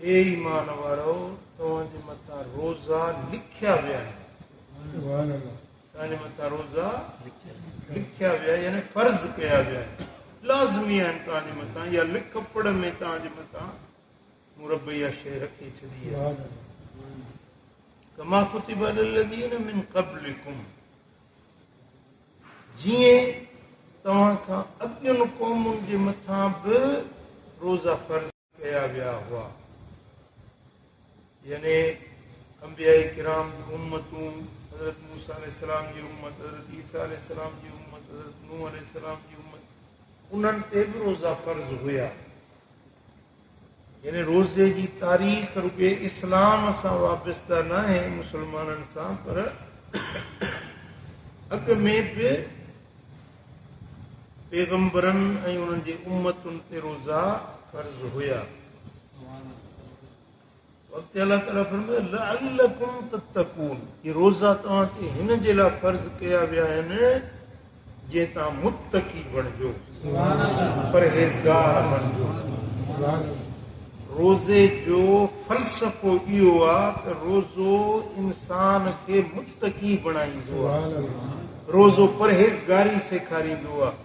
ए ईमान वारो तव्हांजे मथां रोज़ा लिखिया विया आहिनि। तव्हांजे मथां रोज़ा लिखिया विया यानी फर्ज़ कया विया आहिनि, लाज़मी आहिनि तव्हांजे मथां। या लिख पढ़ में तव्हांजे मथां मुरबी इहा शइ रखी छॾी आहे। कमा कुतिब अलल्लज़ीन मिन क़ब्लिकुम, जीअं तव्हां खां अॻियुनि क़ौमुनि जे मथां बि रोज़ा फर्ज़ कया विया हुआ। यानी अंबिया किराम जी उम्मतूं, हज़रत मूसा अलैहिस्सलाम जी उम्मत, हज़रत ईसा अलैहिस्सलाम जी उम्मत, हज़रत नूह अलैहिस्सलाम जी उम्मत, उन्हनि ते बि रोज़ा फर्ज़ हुया। यानी रोज़े जी तारीख़ रुॻे इस्लाम सां वाबस्ता न आहे, मुस्लमाननि सां, पर अॻ में बि पैगंबरनि ऐं उन्हनि जी उम्मतुनि ते रोज़ा फर्ज़ हुया। वक़्तु अल्लाह ताला फरमाए लअल्लकुम तत्तकून, ये रोज़ा तव्हां ते हिन जे लाइ फर्ज़ कया विया आहिनि जीअं तव्हां मुत्तकी बणिजो, परहेज़गार बणिजो। रोज़े जो फ़लसफ़ो इहो आहे त रोज़ो इंसान खे मुत्तकी बणाईंदो आहे, रोज़ो परहेज़गारी सेखारींदो आहे,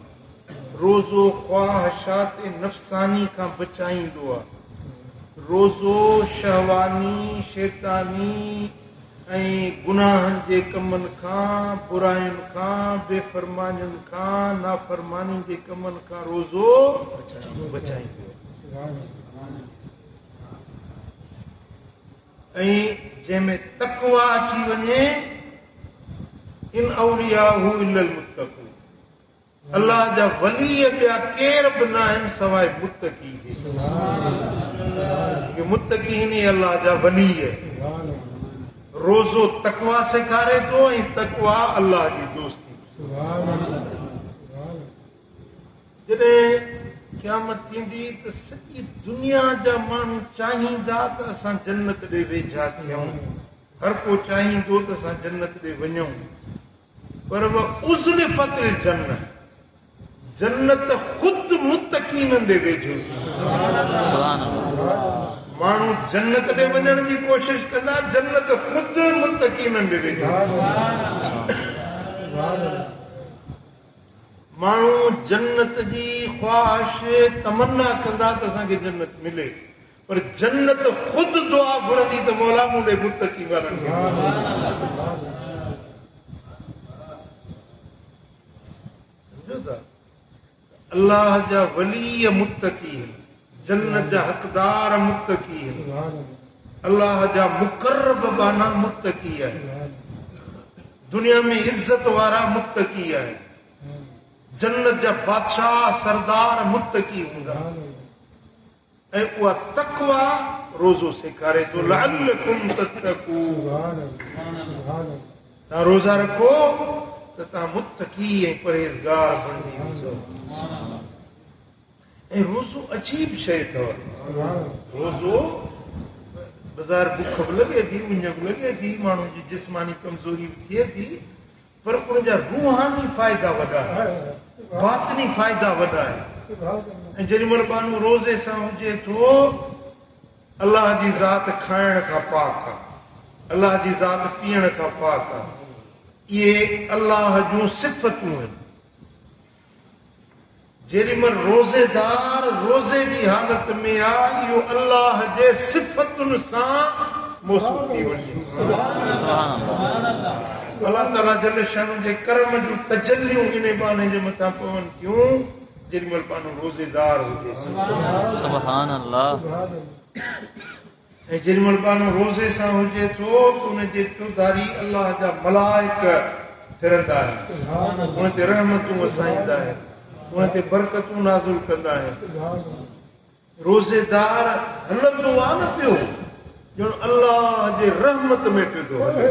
रोज़ो ख्वाहिशात नफ़्सानी खां बचाईंदो आहे, रोज़ो शहवानी शैतानी ऐं गुनाहनि जे कमनि खां, बुराइयुनि खां, बेफ़रमानियुनि खां, नाफ़रमानी जे कमनि खां रोज़ो बचाईंदो आहे। ऐं जंहिंमें तक़वा अची वञे, इन औलियाहु इल्लल मुत्तक़ून, अल्लाह जा वली ॿिया केर बि न आहिनि सवाइ मुत्तकी जे। मुत्तकी ही अल्लाह जा वली आहे। रोज़ो तक़वा सेखारे थो ऐं तक़वा अल्लाह जी दोस्ती। जॾहिं क़यामत थींदी त सॼी दुनिया जा माण्हू चाहींदा त असां जन्नत ॾे वेझा थियूं, हर को चाहींदो त असां जन्नत ॾे वञूं, पर उज़्लिफ़तिल जन्नत, जन्नत ख़ुदि मुत्तक़ीननि ॾे वेझो। माण्हू जन्नत ॾे वञण जी कोशिश कंदा, जन्नत ख़ुदि मुत्तक़ीननि ॾे वेझो। माण्हू जन्नत जी ख्वाहिश तमन्ना कंदा त असांखे जन्नत मिले, पर जन्नत ख़ुदि दुआ घुरंदी त मौला मूं ॾे मुत्तक़ी वारनि खे। अल्लाह जा वली मुत्तकी, जन्नत जा हक़दार मुत्तकी, अल्लाह जा मुक़र्रब बाना मुत्तकी आहे, दुनिया में इज़्ज़त वारा मुत्तकी आहे, जन्नत जा बादशाह सरदार मुत्तकी हूंदा। ऐं उहा तक़वा रोज़ो सेखारे थो, लअल्लकुम तत्तकून, तव्हां रोज़ा रखो त तव्हां मुत्तकी ऐं परहेज़गार बणिजी वञो। ऐं रोज़ो अजीब शइ अथव। रोज़ो बाज़ार बुख बि लॻे थी, उञ बि लॻे थी, माण्हू जी जिस्मानी कमज़ोरी बि थिए थी, पर उनजा रूहानी फ़ाइदा वॾा आहिनि, बातिनी फ़ाइदा वॾा आहिनि। ऐं जेॾी महिल माण्हू रोज़े सां हुजे थो, अलाह जी ज़ात खाइण खां पाक आहे, अलाह जी ज़ात पीअण खां पाक आहे, इहे अलाह जूं सिफ़तूं आहिनि। जेॾी महिल रोज़ेदार रोज़े जी हालत में आहे, इहो अलाह जे सिफ़तुनि सां मौसूफ़ थी वञे। अलाह ताला जल शान जे करम जूं तजल्लियूं इन बहाने जे मथां पवनि थियूं जेॾी महिल माण्हू रोज़ेदार हुजे। सुभान अल्लाह। ऐं जेॾी महिल माण्हू रोज़े सां हुजे थो त उनजे चौधारी अलाह जा मलाइक फिरंदा आहिनि, उन ते रहमतूं वसाईंदा आहिनि, उन ते बरकतूं नाज़िल कंदा आहिनि। रोज़ेदार हलंदो आहे न पियो ॼण अल्लाह जे रहमत में पियो थो हले,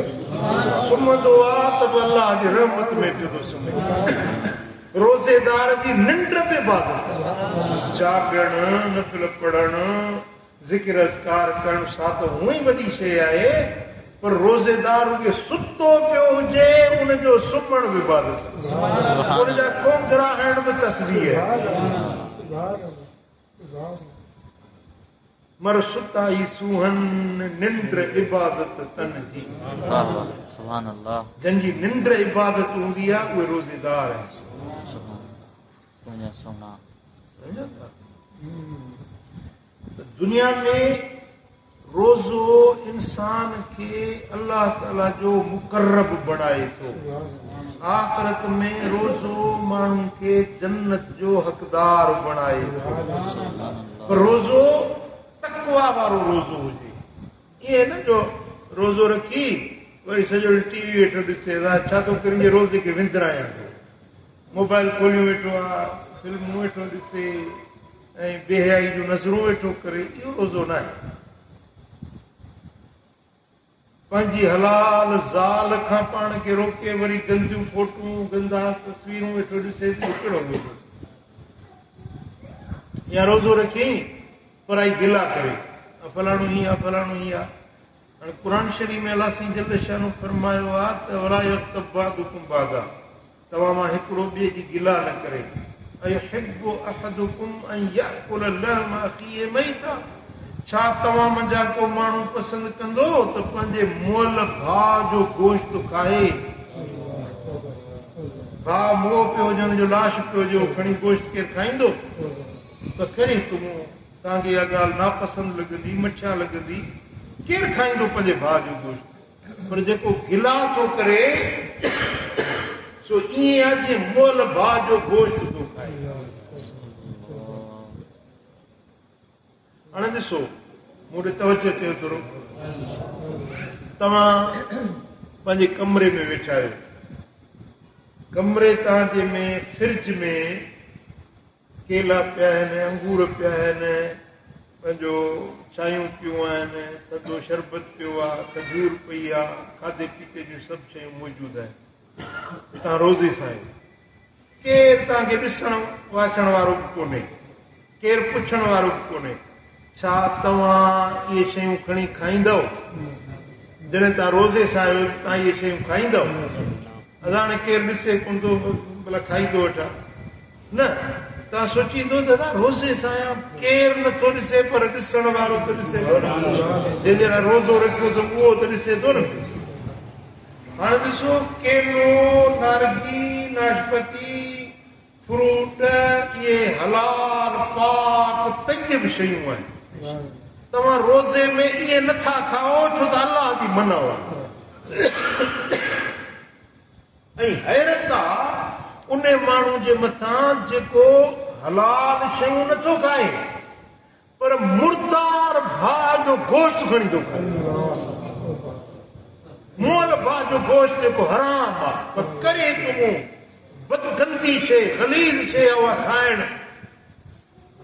सुम्हंदो आहे त बि अल्लाह जे रहमत में पियो थो सुम्हे। रोज़ेदार जी निंड बि इबादत, जागण, नफ़िल पढ़ण, ज़िक्र अज़कार करण, छा त हूअं ई वॾी शइ आहे, पर रोज़ेदार हुजे सुतो पियो हुजे, उनजो सुम्हण बि इबादत, उनजा कोंगरा हणण बि तस्बीह आहे। मर सुताई सुहन निंड इबादत तन जी। सुभान अल्लाह। जंहिंजी निंड इबादत हूंदी आहे उहे रोज़ेदार आहिनि। सम्झो था? दुनिया में रोज़ो इंसान खे अल्लाह ताला जो मुक़र्रब बणाए थो। आख़िरत में रोज़ो माण्हुनि खे जन्नत जो हक़दार बणाए थो। पर रोज़ो तक़वा वारो रोज़ो हुजे। ईअं न जो रोज़ो रखी वरी सॼो ॾींहुं टीवी वेठो ॾिसे छा थो करे, रोज़े खे विंदरायां थो, मोबाइल खोलियो वेठो आहे, फिल्मूं वेठो ॾिसे ऐं बेहयाई जूं नज़रूं वेठो करे, इहो रोज़ो न आहे। पंहिंजी हलाल ज़ाल खां पाण खे रोके वरी गंदियूं फोटूं गंदा तस्वीरूं वेठो ॾिसे थी, कहिड़ो रोज़ो? या रोज़ो रखी पराई गिला करे फलाणो ही आहे फलाणो ही आहे। हाणे क़ुर शरीफ़ में अलाह साईं जल शानो फरमायो आहे त वला यग़्तब बादुकुम बादा, तव्हां मां हिकिड़ो ॿिए जी गिला न करे। अयहिब्बु अहदुकुम अन याकुल लहम अखीहि मैता, छा तव्हां मंझां को माण्हू पसंदि कंदो त पंहिंजे मुअल भाउ जो गोश्त खाए? भाउ मुओ पियो हुजे, हुनजो लाश पियो हुजे, खणी गोश्त केरु खाईंदो? त करे तव्हांखे इहा ॻाल्हि नापसंदि लॻंदी, मच्छा लॻंदी, केरु खाईंदो पंहिंजे भाउ जो गोश्त? पर जेको गिला थो करे सो ईअं आहे जीअं मुअल भाउ जो गोश्त थो खाए। हाणे ॾिसो, मूं ॾे तवजो कयो थोरो। तव्हां पंहिंजे कमरे में वेठा आहियो, कमरे तव्हांजे में फ्रिज में केला पिया आहिनि, अंगूर पिया आहिनि, पंहिंजो चांहियूं पियूं आहिनि, थधो शरबत पियो आहे, खजूर पई आहे, खाधे पीते जूं सभु शयूं मौजूदु आहिनि। तव्हां रोज़े सां आहियो, केरु तव्हांखे ॾिसण वासण वारो बि कोन्हे, केरु पुछण वारो बि कोन्हे। छा तव्हां इहे शयूं खणी खाईंदव? जॾहिं तव्हां रोज़े सां आहियो तव्हां इहे शयूं खाईंदव? अदा हाणे केरु ॾिसे कोन थो, भला खाईंदो वठां न, तव्हां सोचींदो दादा रोज़े सां आहियां, केरु नथो ॾिसे पर ॾिसण वारो त ॾिसे थो न, जंहिं रोज़ो रखियो त उहो त ॾिसे थो न। हाणे ॾिसो, केलो, नारंगी, नाशपती, फ्रूट, इहे हलाल पाक तय्यब शयूं आहिनि। तव्हां रोज़े में इहे नथा खाओ छो त अलाह जी मना आहे। ऐं हैरत आहे उन माण्हू जे मथां जेको हलाल शयूं नथो खाए पर मुर्दार भाउ जो गोश्त खणी थो खाए। मुअल भाउ जो गोश्त जेको हराम आहे, पर करे तूं बदगंदी शइ, ग़लीज़ शइ उहा खाइण।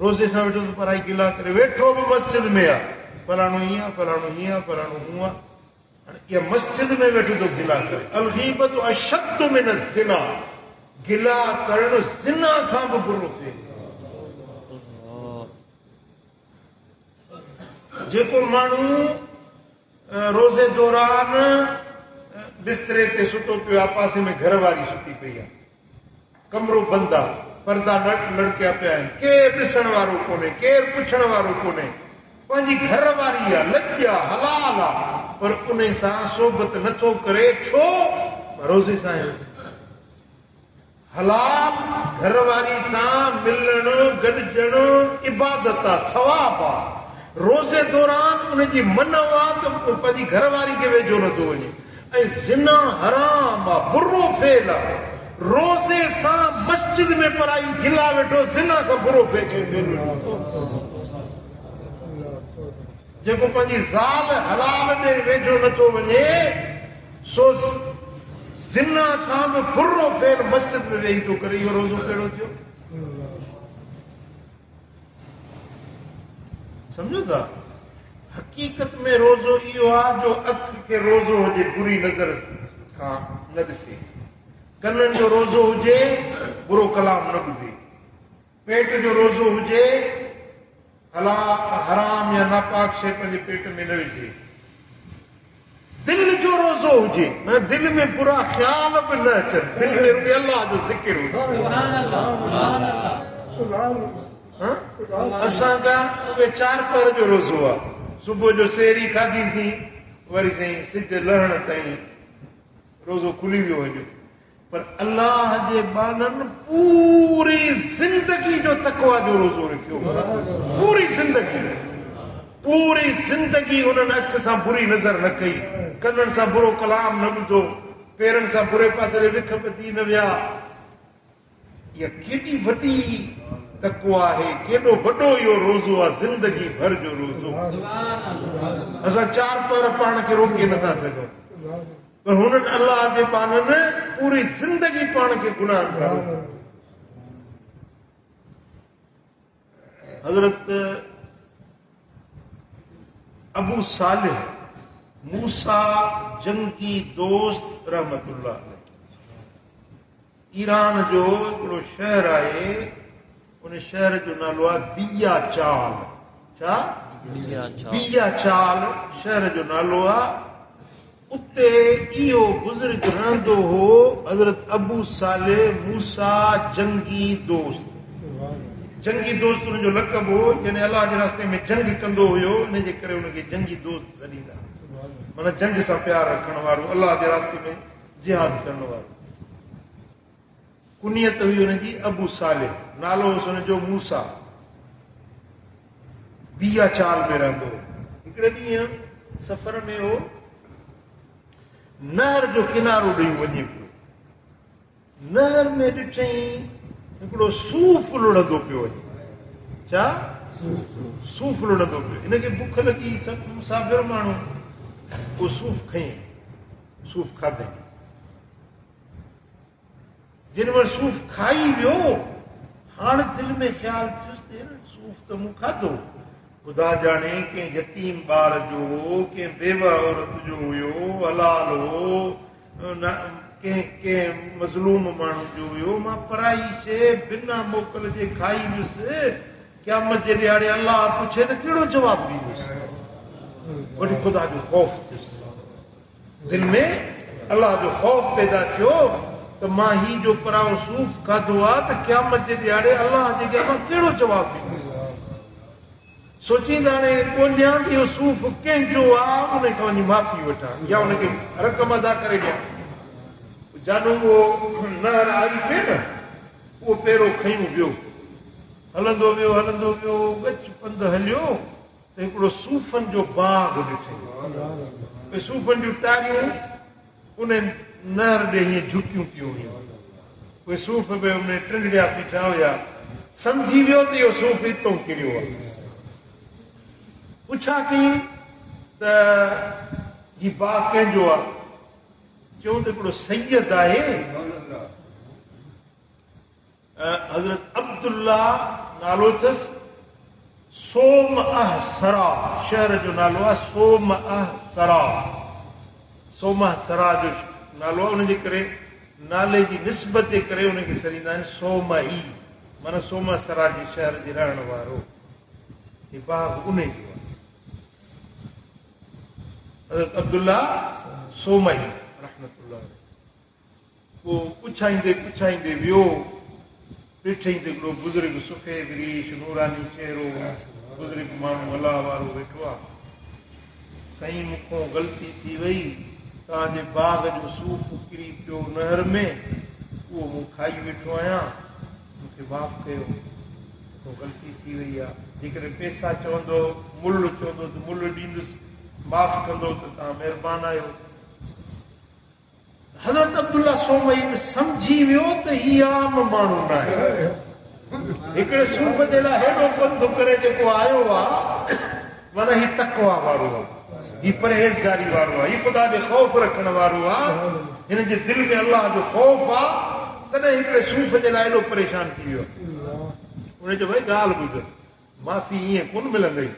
रोज़े सां वेठो त पराई गिला करे, वेठो बि मस्जिद में आहे, फलाणो हीअं आहे, फलाणो हीअं आहे, फलाणो हूअं आहे। हाणे इहा मस्जिद में वेठो थो गिला करे। अलग़ीबत अशद्दु मिन ज़िना, गिला करणु ज़िना खां बि बुरो थिए। जेको माण्हू रोज़े दौरान बिस्तरे ते सुतो पियो आहे, पासे में घर वारी सुती पई आहे, कमरो बंदि आहे, पर्दा लड़किया पिया आहिनि, केरु ॾिसण वारो कोन्हे, केरु पुछण वारो कोन्हे, पंहिंजी घर वारी आहे, लॼ आहे, हलाल आहे, पर उन सां सोबत नथो करे। छो? रोज़े सां आहियो। हलाल घर वारी सां मिलणु गॾिजणु इबादत आहे, सवाब आहे। रोज़े दौरान उनजी मन आहे त पंहिंजी घर वारी खे वेझो नथो वञे। ऐं ज़िना हराम आहे, बुरो फेल आहे। रोज़े सां मस्जिद में पराई गिला वेठो, ज़िना खां बुरो फेल। जेको पंहिंजी ज़ाल हलाल में वेझो नथो वञे सो ज़िना खां बि बुरो फेल मस्जिद में वेही थो करे। इहो रोज़ो कहिड़ो थियो? सम्झो था? हक़ीक़त में रोज़ो इहो आहे जो अखि खे रोज़ो हुजे, बुरी नज़र खां न ॾिसे, कननि जो रोज़ो हुजे, बुरो कलाम न ॿुधे, पेट जो रोज़ो हुजे, हराम या नापाक शइ पंहिंजे पेट में न विझे, दिल जो रोज़ो हुजे, दिल में बुरा ख़्याल बि न अचनि, दिल में रुॻे अल्लाह जो ज़िक्र हुजे। असां खां उहे 4 पहर जो रोज़ो आहे सुबुह जो सेरी खाधीसीं वरी साईं सिज लहण ताईं रोज़ो खुली वियो हुयो पर अल्लाह जे बाननि पूरी ज़िंदगी जो तक़वा जो रोज़ो रखियो पूरी ज़िंदगी उन्हनि अख सां बुरी नज़र न कई कननि सां बुरो कलाम न ॿुधो पेरनि सां बुरे पासे विख ॿधी न विया इहा केॾी वॾी तक़वा आहे केॾो वॾो इहो रोज़ो आहे ज़िंदगी भर जो रोज़ो असां 4 पहर पाण खे रोके नथा सघूं पर हुननि अल्लाह जे बाननि पूरी ज़िंदगी पाण खे गुनाह था हज़रत अबू सालिह मूसा जंगी दोस्त रहमतुल्लाह ईरान जो हिकिड़ो शहर आहे उन शहर जो नालो आहे बिया चाल छा बिया चाल शहर जो नालो आहे उते इहो बुज़ुर्ग रहंदो हो हज़रत अबू सालिह मूसा जंगी दोस्त हुनजो लक़ब हो यानी अलाह जे रास्ते में जंग कंदो हुयो इन जे करे हुनखे जंगी दोस्त सॾींदा माना जंग सां प्यार रखण वारो अलाह जे रास्ते में जिहाद करण वारो कुनियत हुई हुनजी अबू सालिह नालो हुयुसि हुनजो मूसा बिया चाल में रहंदो हिकिड़े ॾींहुं सफ़र में हो नहर जो किनारो ॾेई वञे पियो नहर में ॾिठई हिकिड़ो सूफ़ लुड़ंदो पियो वञे छा सूफ़ लुड़ंदो पियो हिनखे बुख लॻी सभु मुसाफ़िर माण्हू उहो सूफ़ खयईं सूफ़ खाधई जिन वटि सूफ़ खाई वियो हाणे दिलि में ख़्यालु थियुसि सूफ़ त मूं खाधो ख़ुदा ॼाणे कंहिं यतीम ॿार जो कंहिं बेवा औरत जो हुयो हलाल हो कंहिं मज़लूम माण्हू जो हुयो मां पराई शइ बिना मोकल जे खाई वियुसि क़यामत जे ॾियारे अलाह पुछे त कहिड़ो जवाबु ॾींदुसि वरी ख़ुदा जो ख़ौफ़ थियुसि दिलि में अलाह जो ख़ौफ़ पैदा थियो त मां ही जो पराओ सूफ़ खाधो आहे त क़यामत जे ॾियारे अलाह जे अॻियां मां कहिड़ो जवाबु ॾींदुसि सोचींदा हाणे ॻोल्हियां त इहो सूफ़ कंहिंजो आहे उन खां वञी माफ़ी वठां या उनखे रक़म अदा करे ॾियां जाॾो उहो नहर आई पई न उहो पहिरियों खयूं वियो हलंदो वियो गच पंधु हलियो त हिकिड़ो सूफ़नि जो बाग ॾिठई सूफ़नि जूं टारियूं उन नहर ॾे हीअं झुकियूं पियूं हुयूं उहे सूफ़ बि उन टिंडिया बीठा हुया सम्झी वियो त इहो सूफ़ हितां किरियो आहे पुछा कयूं त हीउ बाग कंहिंजो आहे चयूं त हिकिड़ो सैयद आहे हज़रत अब्दुल्ला नालो अथसि सोमअह सरा शहर जो नालो आहे सोमअह सरा जो नालो आहे उनजे करे नाले जी निस्बत जे करे उनखे सॾींदा आहिनि सोमई माना सोमा सरा जे शहर जे रहण वारो हीउ बाग उन जो आहे हज़रत अब्दुल्ला सोमई रहमतुल्लाह पोइ पुछाईंदे वियो ॾिठई त हिकिड़ो बुज़ुर्ग सफ़ेद रीश नूरानी चहिरो बुज़ुर्ग माण्हू अलाह वारो वेठो आहे साईं मूंखां ग़लती थी वई तव्हांजे बाग जो सूफ़ किरी पियो नहर में उहो मूं खाई वेठो आहियां मूंखे माफ़ कयो मूंखां ग़लती थी वई आहे जेकॾहिं पैसा चवंदो मुल्ह चवंदो त मुल्ह ॾींदुसि माफ़ कंदो त तव्हां महिरबान आहियो हज़रत अब्दुल्ला सोमई में सम्झी वियो त हीउ आम माण्हू न आहे हिकिड़े सूफ़ जे लाइ हेॾो पंधु करे जेको आयो आहे माना हीउ तक़वा वारो आहे हीउ परहेज़गारी वारो आहे हीउ ख़ुदा जो ख़ौफ़ रखण वारो आहे हिन जे दिलि में अलाह जो ख़ौफ़ आहे तॾहिं हिकिड़े सूफ़ जे लाइ एॾो परेशान थी वियो उन चयो भई ॻाल्हि ॿुध माफ़ी ईअं कोन मिलंदई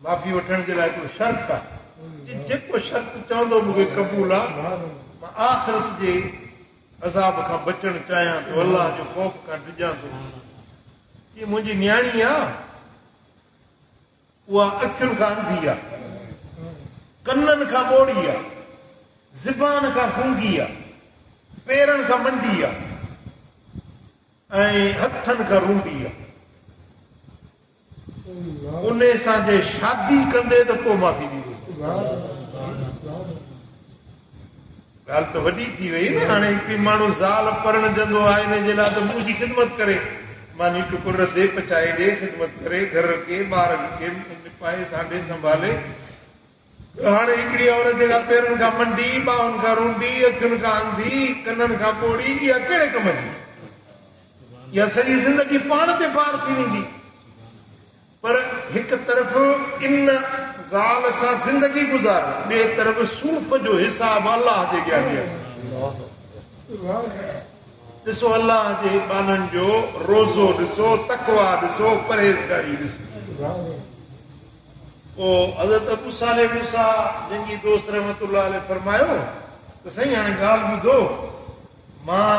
माफ़ी वठण जे लाइ हिकिड़ो शर्त आहे जेको शर्त चवंदो मूंखे क़बूल आहे मां आख़िरत जे अज़ाब खां बचणु चाहियां थो अलाह जो ख़ौफ़ खां डिॼां थो हीअ मुंहिंजी न्याणी आहे उहा अखियुनि खां अंधी आहे कननि खां ॿोड़ी आहे ज़बान खां गूंगी आहे पेरनि खां मंडी आहे ऐं हथनि खां रूंडी आहे उन सां जे शादी कंदे त पोइ माफ़ी ॾींदो। ॻाल्हि त वॾी थी वई न। हाणे हिकिड़ी माण्हू ज़ाल परणजंदो आहे इन जे लाइ त मुंहिंजी ख़िदमत करे, मानी टुकुर रधे पचाए ॾे, ख़िदमत करे, घर खे ॿारनि खे पाए सांडे संभाले। हाणे हिकिड़ी औरत जेका पेरनि खां मंडी, ॿाहुनि खां रूंडी, अखियुनि खां अंधी, कननि खां ॿोड़ी, इहा कहिड़े कम जी? इहा सॼी ज़िंदगी पाण ते पार थी वेंदी। पर हिकु तरफ़ इन ज़ाल सां ज़िंदगी गुज़ार, ॿिए तरफ़ सूफ़ जो हिसाब अलाह जे ज्ञानी आहे। ॾिसो अलाह जे बाननि जो रोज़ो ॾिसो, तक़वा ॾिसो, परहेज़गारी ॾिसो। पोइ हज़रत अबू सालेह मूसा जंहिंजी दोस्त रहमतुल्लाह अलैह फरमायो त साईं हाणे ॻाल्हि ॿुधो, मां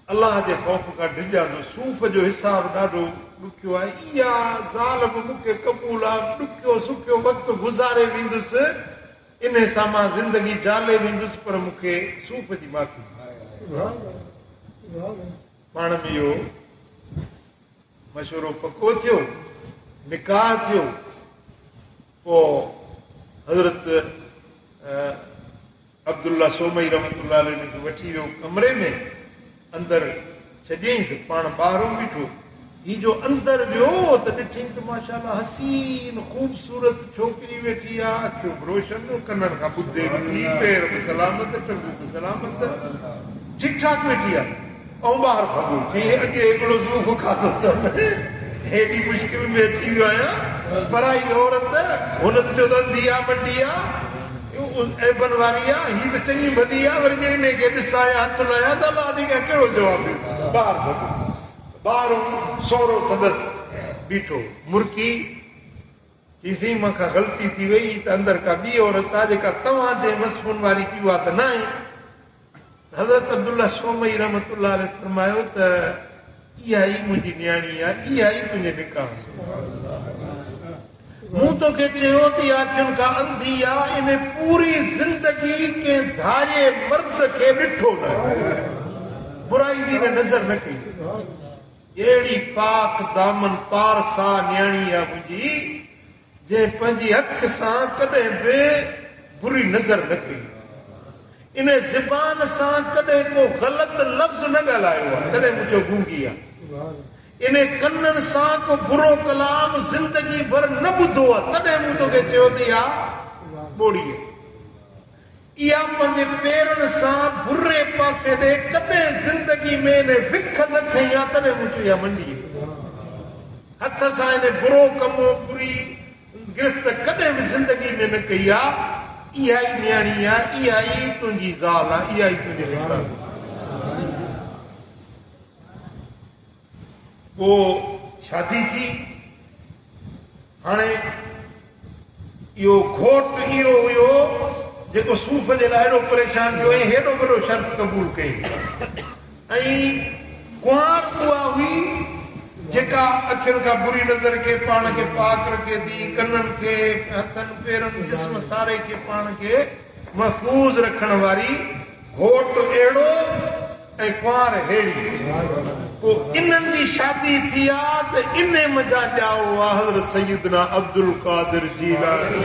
अलाह जे ख़ौफ़ खां डिॼां थो, सूफ़ जो हिसाब ॾाढो ॾुखियो आहे, इहा ज़ाल बि मूंखे क़बूल आहे, ॾुखियो सुखियो वक़्तु गुज़ारे वेंदुसि, इन सां मां ज़िंदगी जाले वेंदुसि, पर मूंखे सूफ़ जी माफ़ी। पाण में इहो मशवरो पको थियो, निकाह थियो। पोइ हज़रत अब्दुल्ला सोमई रहमतुल्लाह अलैह खे वठी वियो कमरे में, अंदरि छॾियईंसि, पाण ॿाहिरों बीठो। ही जो अंदरि वियो त ॾिठईं त माशाअल्लाह हसीन ख़ूबसूरत छोकिरी वेठी आहे, अखियूं बि रोशन, कननि खां ॿुधे बि थी, पेर बि सलामत, टंगूं बि सलामत, ठीकु ठाक वेठी आहे। ऐं ॿाहिरि भॻो चई अॻे हिकिड़ो ज़ूफ़ खाधो अथमि, हेॾी मुश्किल में अची वियो आहियां, पराई औरत, हुन त चयो त अंधी आहे, मंडी आहे, ऐबन वारी आहे, हीअ त चङी भली आहे, वरी जॾहिं हिनखे ॾिसां या हथ लाहियां त अलाह खे कहिड़ो जवाबु ॾियो? ॿाहिरि भॻो। ॿाहिरों सहुरो संदसि बीठो मुर्की, चईसीं मूंखां ग़लती थी वई, त अंदरि का ॿी औरत आहे जेका तव्हांजे वसफ़ुनि वारी की उहा त न आहे। हज़रत अब्दुल्ला सोमई रहमतुल्लाह अलैह फरमायो त इहा ई मुंहिंजी न्याणी आहे, इहा ई तुंहिंजे निकाह। मूं तोखे चयो त इहा अखियुनि खां अंधी आहे, इन पूरी ज़िंदगी कंहिं धारे मर्द खे ॾिठो न, बुराई जी नज़र न कई। अहिड़ी पाक दामन पारसा न्याणी आहे मुंहिंजी, जंहिं पंहिंजी अख सां कॾहिं बि बुरी नज़र न कई, इन ज़बान सां कॾहिं को ग़लति लफ़्ज़ न ॻाल्हायो आहे, तॾहिं मुंहिंजो गूंगी आहे। इन कननि सां को बुरो कलाम ज़िंदगी भर न ॿुधो आहे, तॾहिं मूं तोखे चयो त इहा ॿोड़ी आहे। इहा पंहिंजे पेरनि सां बुरे पासे ॾे कॾहिं ज़िंदगी में इन विख न खई आहे, तॾहिं मूं चयो इहा मंडी आहे। हथ सां इन बुरो कमो बुरी गिरफ़्त कॾहिं बि ज़िंदगी में न कई आहे। इहा ई न्याणी आहे, इहा ई तुंहिंजी ज़ाल आहे, इहा ई तुंहिंजे निकाह। पोइ शादी थी। हाणे इहो घोट इहो हुयो जेको सूफ़ जे लाइ एॾो परेशान थियो ऐं हेॾो वॾो शर्त क़बूल कई। ऐं कुंवार उहा हुई जेका अखियुनि खां बुरी नज़र खे पाण खे पाक रखे थी, कननि खे, हथनि पेरनि, जिस्म सारे खे पाण खे महफ़ूज़ रखण वारी। घोट अहिड़ो ऐं कुंवार अहिड़ी। पोइ इन्हनि जी शादी थी आहे त इन मज़ा ॼाओ आहे हज़रत सैयदना अब्दुल कादिर जीलानी।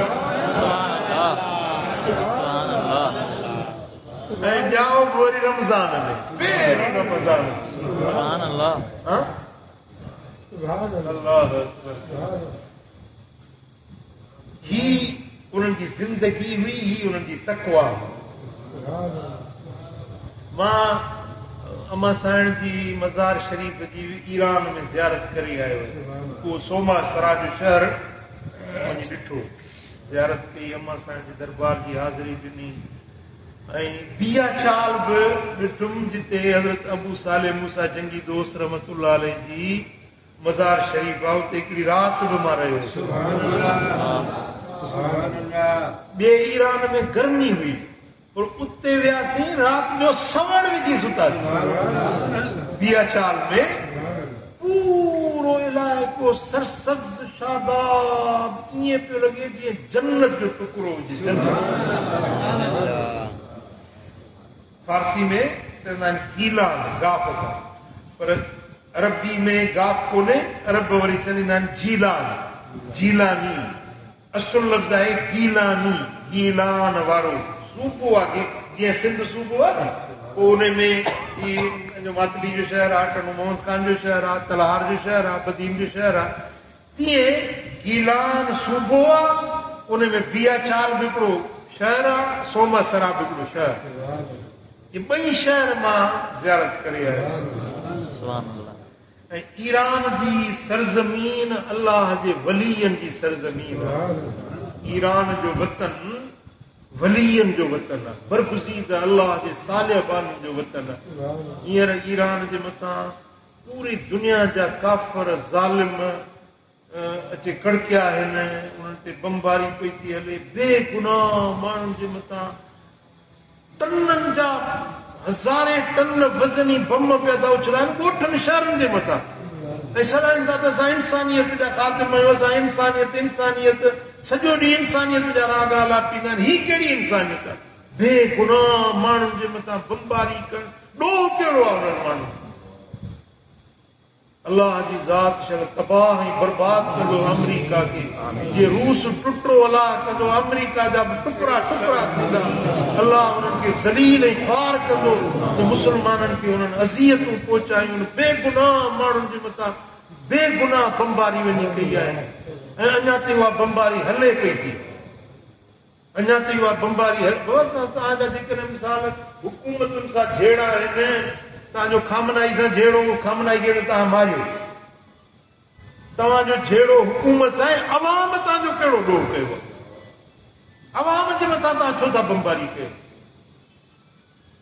ऐं ॼाओ वरी रमज़ान में, पहिरीं रमज़ान में। अल्लाह ही उन्हनि जी ज़िंदगी हुई, ही उन्हनि जी तक़वा। मां अमा साइण जी मज़ार शरीफ़ जी ईरान में ज़ियारत करे आयो आहियां। उहो सोमा सरा जो शहर वञी ॾिठो, ज़ियारत कई, अमा साइण जी दरबार जी हाज़िरी ॾिनी। ऐं बिया चाल बि ॾिठुमि जिते हज़रत अबू सालेह मूसा जंगी दोस्त रहमतुल्लाह अलैह जी मज़ार शरीफ़ आहे, उते हिकिड़ी राति बि मां रहियो। ॿिए ईरान में गर्मी हुई, पर उते वियासीं, राति जो सवण विझी सुतासीं। बिया चाल में पूरो इलाइक़ो सरसब्ज़ शादाब, ईअं पियो लॻे जीअं जन्नत जो टुकड़ो हुजे। फारसी में चवंदा आहिनि गीलान, गाफ सां, पर अरबी में गाफ कोन्हे, अरब वरी चवंदा आहिनि जीलानी, जीलानी असुल लफ़्ज़ आहे गीलानी, गीलान वारो सूबो आहे, जीअं सिंध सूबो आहे न, पोइ उन में मातली जो शहर आहे, टनू मोहम्मद खान जो शहर आहे, तलहार जो शहर आहे, बदीम जो शहर आहे, तीअं गीलान सूबो आहे, उन में बिया चाल बि हिकिड़ो शहर आहे, सोमा सरा बि हिकिड़ो शहर। ये ॿई शहर मां ज़ियारत करे आयुसि। ऐं ईरान जी सरज़मीन अल्लाह जे वलीयनि जी सरज़मीन आहे। ईरान जो वतन वलीयनि जो वतन आहे, बरगुज़ीद अल्लाह जे सालिहबाननि जो वतन आहे। हींअर ईरान जे मथां पूरी दुनिया जा काफ़र ज़ालिम अचे कड़किया आहिनि, उन्हनि ते बमबारी पई थी हले, बेगुनाह माण्हुनि जे मथां टननि जा हज़ारे टन वज़नी बम पिया था उछलाइनि ॻोठनि शहरनि जे मथां, ऐं सॾाइनि था त असां इंसानियत जा ख़ातिम आहियूं, असां इंसानियत इंसानियत, सॼो ॾींहुं इंसानियत जा राग आलाप पींदा आहिनि। हीअ कहिड़ी इंसानियत आहे? बेगुनाह माण्हुनि जे मथां बमबारी कनि, ॾोह कहिड़ो आहे उन्हनि माण्हुनि? अल्लाह जी ज़ात शल तबाह ऐं बर्बाद कंदो अमरीका खे, जीअं रूस टुटो अलाह कंदो, अमरीका जा बि टुकड़ा टुकड़ा थींदा, अल्लाह उन्हनि खे ज़लील ऐं ख़ार कंदो, मुस्लमाननि खे उन्हनि अज़ियतूं पहुचायूं, बेगुनाह माण्हुनि जे मथां बेगुनाह बमबारी वञी कई आहे, ऐं अञा ताईं उहा बमबारी हले पई थी, अञा ताईं उहा बमबारी हले। तव्हांजा जेकॾहिं मिसाल हुकूमतुनि सां जहिड़ा आहिनि, तव्हांजो खामनाई सां जहिड़ो, खामनाई खे त तव्हां मारियो, तव्हांजो जहिड़ो हुकूमत सां, अवाम तव्हांजो कहिड़ो ॾोह कयो, अवाम जे मथां तव्हां छो था बमबारी कयो?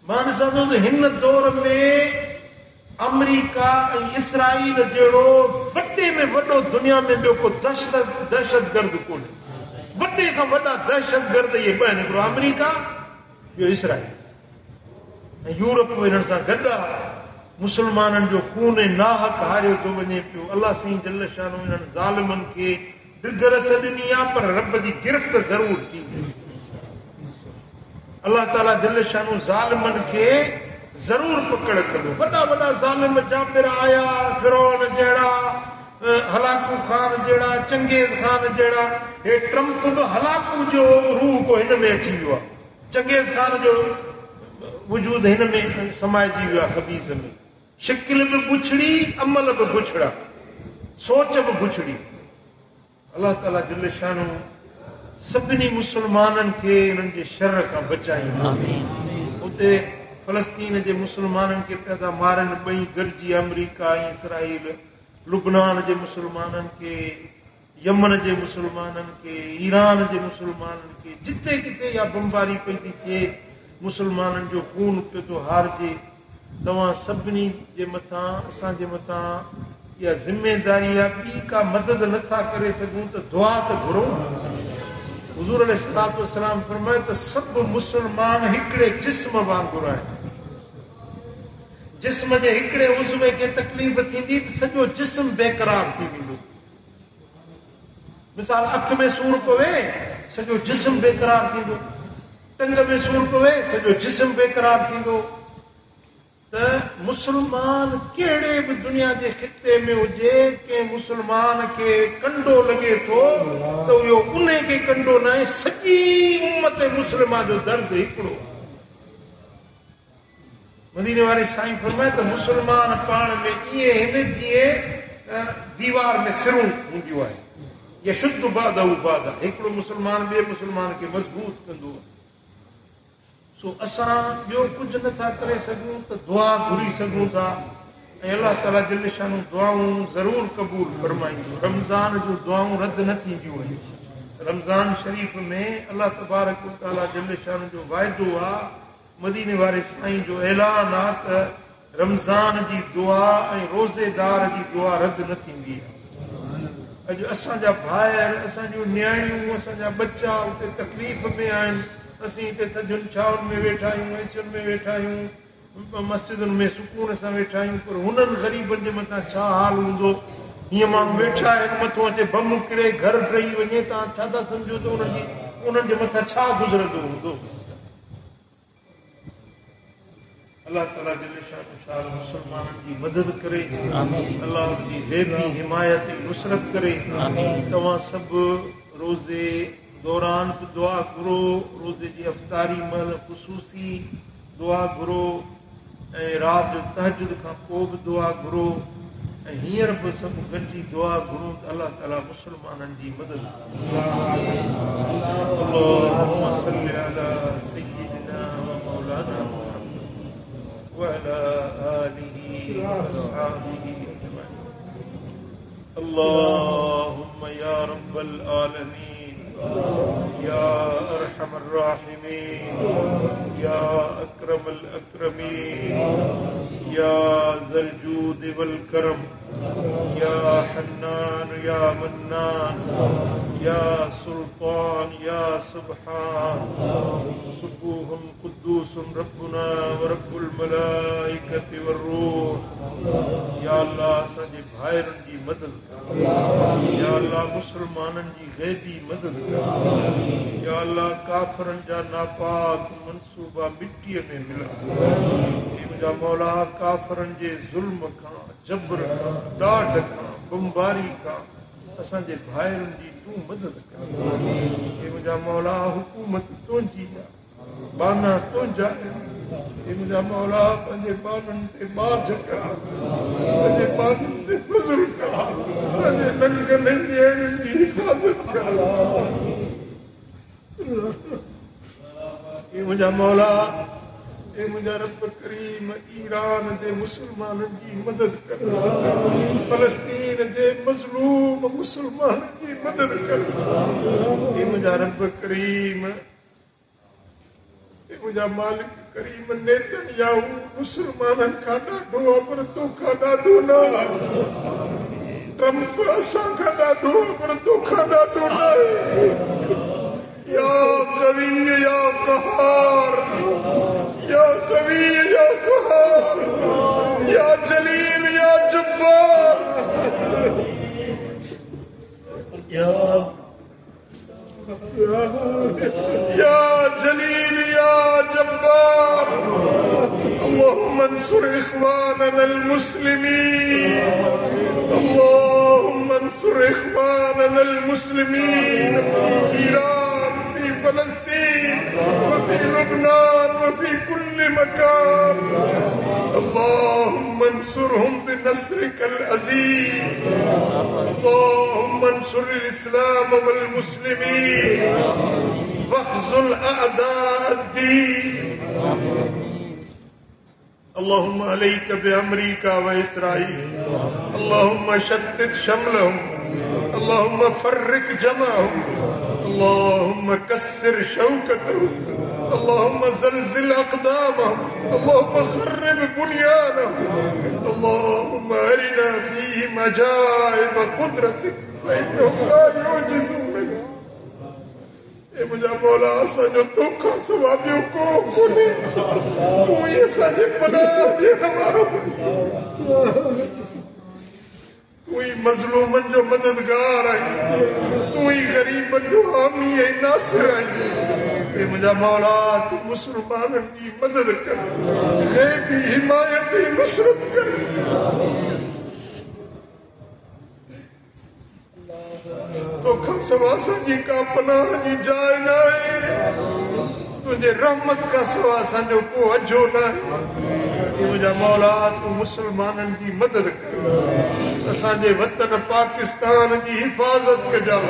मां ॾिसां थो त हिन दौर में अमरीका ऐं इसराईल जहिड़ो वॾे में वॾो दुनिया में ॿियो को दहशतगर्द कोन्हे, वॾे खां वॾा दहशतगर्द इहे ॿ आहिनि, हिकिड़ो अमरीका, ॿियो इसराईल। ऐं यूरोप हिननि सां गॾु आहे, मुस्लमाननि जो खून नाहक हारियो थो वञे पियो। अल्लाह साईं जल शानो हिननि ज़ालिमनि खे डिगरस ॾिनी आहे, पर रब जी गिरफ़्त ज़रूर थींदी। अल्लाह ताला जल शानो ज़ालिमनि खे ज़रूर पकड़ कंदो। वॾा वॾा ज़ालिम जाबिर आया, फिरौन जहिड़ा, हलाकू खान जहिड़ा, चंगेज़ खान जहिड़ा, हे ट्रंप बि हलाकू जो रूह को हिन में अची वियो आहे, चंगेज़ खान जो वजूद हिन में समाइजी वियो आहे ख़बीस में, शिकिल बि बुछड़ी, अमल बि बुछड़ा, सोच बि बुछड़ी। अल्लाह ताला जल शानो सभिनी मुस्लमाननि खे हिननि जे शर खां बचाईंदो। उते फलस्तीन जे मुस्लमाननि खे पिया था मारनि ॿई गॾिजी, अमरीका ऐं इसराईल, लुबनान जे मुस्लमाननि खे, यमन जे मुस्लमाननि खे, ईरान जे मुस्लमाननि खे, जिथे किथे इहा बमबारी पई थी थिए, मुस्लमाननि जो खून पियो थो हारिजे। तव्हां सभिनी जे मथां, असांजे मथां इहा ज़िमेदारी आहे, ॿी का मदद नथा करे सघूं त दुआ त घुरो। हुज़ूर अलैहिस्सलातु वस्सलाम फरमायो त सभु मुस्लमान हिकिड़े जिस्म वांगुरु आहिनि। जिस्म जे हिकिड़े उज़वे खे तकलीफ़ थींदी त सॼो जिस्म बेक़रार थी वेंदो। मिसाल अख में सूर पवे, सॼो जिस्म बेक़रार थींदो, टंग में सूर पवे, सॼो जिस्म बेक़रार थींदो। त मुस्लमान कहिड़े बि दुनिया जे ख़िते में हुजे, कंहिं मुस्लमान खे कंडो लॻे थो त इहो उन खे कंडो न आहे, सॼी उम्मत मुस्लिमा जो दर्द हिकिड़ो। मदीने वारे साईं फरमाए त मुस्लमान पाण में ईअं हिन जीअं दीवार में सिरूं हूंदियूं आहिनि, यशुद्ध बादहु बादा, हिकिड़ो मुस्लमान ॿिए मुस्लमान खे मज़बूत कंदो आहे। सो असां ॿियो कुझु नथा करे सघूं त दुआ घुरी सघूं था, ऐं अल्लाह ताला जल शानो दुआऊं ज़रूर क़बूल फरमाईंदो। रमज़ान जूं दुआऊं रद्द न थींदियूं आहिनि। रमज़ान शरीफ़ में अल्लाह तबारक व तआला जल शानो जो वाइदो आहे, मदीने वारे साईं जो ऐलान आहे त रमज़ान जी दुआ ऐं रोज़ेदार जी दुआ रद्द न थींदी आहे। अॼु असांजा भाइर, असांजूं न्याणियूं, असांजा बच्चा उते तकलीफ़ में आहिनि, असीं हिते थधियुनि छाउनि में वेठा आहियूं, एसियुनि में वेठा आहियूं, मस्जिदुनि में सुकून सां वेठा आहियूं, पर हुननि ग़रीबनि जे मथां छा हाल हूंदो? हीअं माण्हू वेठा आहिनि, मथां अचे बम किरे, घर टही वञे, तव्हां छा था सम्झो त उन्हनि जे मथां छा गुज़रंदो हूंदो? अल्लाह ताला जल्ले शान मुसलमाननि जी मदद करे, अल्लाह उनकी ग़ैबी हिमायत नुसरत करे। तव्हां सभु रोज़े दौरान बि दुआ घुरो, रोज़े जी अफ़्तारी महिल ख़ुसूसी दुआ घुरो ऐं राति जो तहजुद खां पोइ बि दुआ घुरो ऐं हींअर बि सभु गॾिजी दुआ घुरूं त अल्लाह ताला मुसलमाननि जी मदद अल्लाहुम्म सल्लि अला सय्यिदिना व मौलाना मुहम्मद व अला आलिहि व अस्हाबिहि अजमईन। अल्लाहुम्म या रब्बल आलमीन या अरहमर राहिमीन या अकरमल अकरमीन या ज़ल जूद वल करम या हन्नान या मन्नान या सुल्तान या सुब्हान सुबूहुन कुद्दूसुन रब्बुना व रब्बुल मलाइकति वरूह। या अल्लाह असांजे भाइरनि जी मदद कर, या अल्लाह मुसलमाननि जी ग़ैबी मदद कर, या अल्लाह काफ़िरनि जा नापाक मंसूबा मिटीअ में मिलनि। मुंहिंजा मौला काफ़िरनि जे ज़ुल्म खां, जबर खां, ॾाढ खां, बमबारी खां असांजे भाइरनि जी तूं मदद कर। मुंहिंजा मौला हुकूमत तुंहिंजी आहे, बाना तुंहिंजा आहिनि। मुंहिंजा मौला पंहिंजे बाननि ते बाझ कर, पंहिंजे बाननि ते फज़ल कर, असांजे नंगनि नेणनि जी हिफ़ाज़त कर। मुंहिंजा मौला मुंहिंजा रब करीम ईरान जे मुसलमाननि जी मदद कर, फ़लस्तीन जे मज़लूम मुसलमाननि जी मदद कर। मुंहिंजा रब करीम, मुंहिंजा मालिक करीम नेतन्याहू मुसलमाननि खां ॾाढो आहे पर तोखां ॾाढो न आहे। ट्रम्प असां खां ॾाढो आहे पर तोखां ॾाढो न आहे। या कवी या कहार, या कवी या कहार, या जलील या जब्बार, या जलील या जब्बार। अल्लाहुम्मा अंसुर इख्वानना المسلمين اللهم انصر إخواننا المسلمين في إيران، في فلسطين، وفي لبنان، وفي كل مكان. اللهم انصرهم بنصرك العزيز. اللهم انصر الإسلام والمسلمين واخذل أعداء الدين. اللهم عليك بأمريكا وإسرائيل، اللهم شتت شملهم، اللهم فرق جمعهم، اللهم كسر شوكتهم، اللهم زلزل أقدامهم، اللهم خرب بنيانهم، اللهم أرنا فيهم عجائب قدرتك فإنهم لا يعجزونك. मुंहिंजा मौला असांजो तोखां सवाइ ॿियो को कोन्हे, तूं ई असांजे पनाह ॾियण वारो, तूं ई मज़लूमनि जो मददगार आहीं, तूं ई ग़रीबनि जो हामी ऐं नासिर आहीं। मुंहिंजा मौला तूं मुसलमाननि जी मदद कर, ग़ैबी हिमायत ऐं नुसरत कर। तोखां सवाइ असांजी का पनाह जी जाइ न आहे, तुंहिंजे रहमत खां सवाइ असांजो को अझो न आहे। मुंहिंजा मौला तूं मुसलमाननि जी मदद कर, असांजे वतन पाकिस्तान जी हिफ़ाज़त कजां।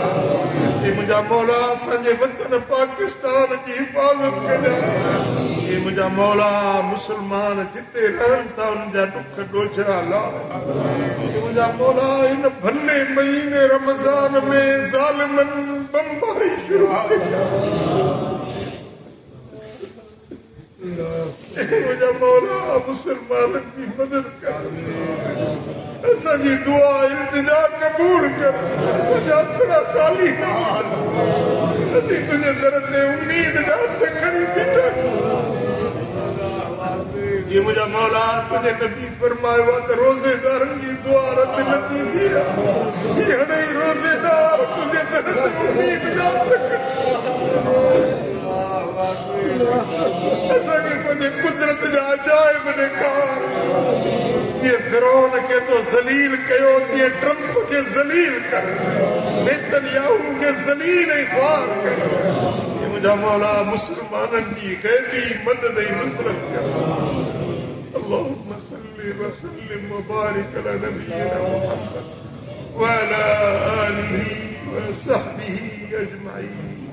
मुंहिंजा मौला असांजे वतन पाकिस्तान जी हिफ़ाज़त कजां। मुंहिंजा मौला मुसलमान जिते रहनि था उन्हनि जा ॾुख ॾोझरा लाह। मुंहिंजा मौला हिन भले महीने रमज़ान में ज़ालिमनि बमबारी शुरू कई। मुंहिंजा मौला मुसलमाननि जी मदद कर, असांजी दुआ इल्तिजा क़बूल कर, असांजा हथड़ा ख़ाली न असीं तुंहिंजे दर ते उम्मीद जा हथ खणी बीठा। ये मुंहिंजा मौला तुंहिंजे नबी फरमायो आहे त रोज़ेदारनि जी दुआ रद न थींदी आहे। हाणे ई रोज़ेदार तुंहिंजे दर ते उम्मीद जा हथ खणी असांखे पंहिंजे कुदरत जा अजाइब ॾेखार जीअं फिरौन खे तो ज़लील कयो तीअं ट्रंप खे ज़लील कर नेतन्याहू खे ज़लील ऐं ख़्वार कर मुंहिंजा मौला मुस्लमाननि जी ग़ैबी मदद ऐं नुसरत कर اللهم صل وسلم وبارك على نبينا محمد وعلى آله وصحبه أجمعين